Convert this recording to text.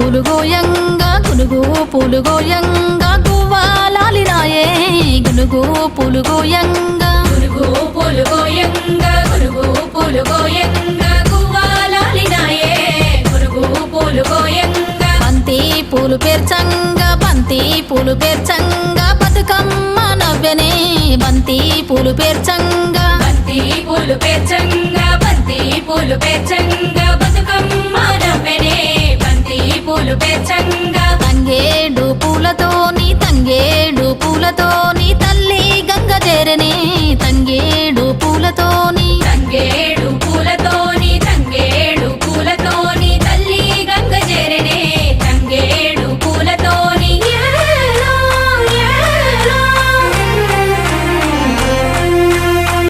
పూలు గోయంగా గునుగు పూలు గోయంగా గువ్వాలాలినాయే గునుగు పూలు గోయంగా గునుగు పూలు గోయంగా గునుగు పూలు గోయంగా గువ్వాలాలినాయే గునుగు పూలు గోయంగా బంతి పూలు పేర్చంగా బంతి పూలు పేర్చంగా బతుకమ్మ నవ్వెనే బంతి పూలు పేర్చంగా బంతి పూలు పేర్చంగా బంతి పూలు పేర్చంగా బతుకమ్మ నవ్వెనే బంతి పూలు పేర్చంగా తంగేడు పూలతోని తల్లి గంగ చేరనే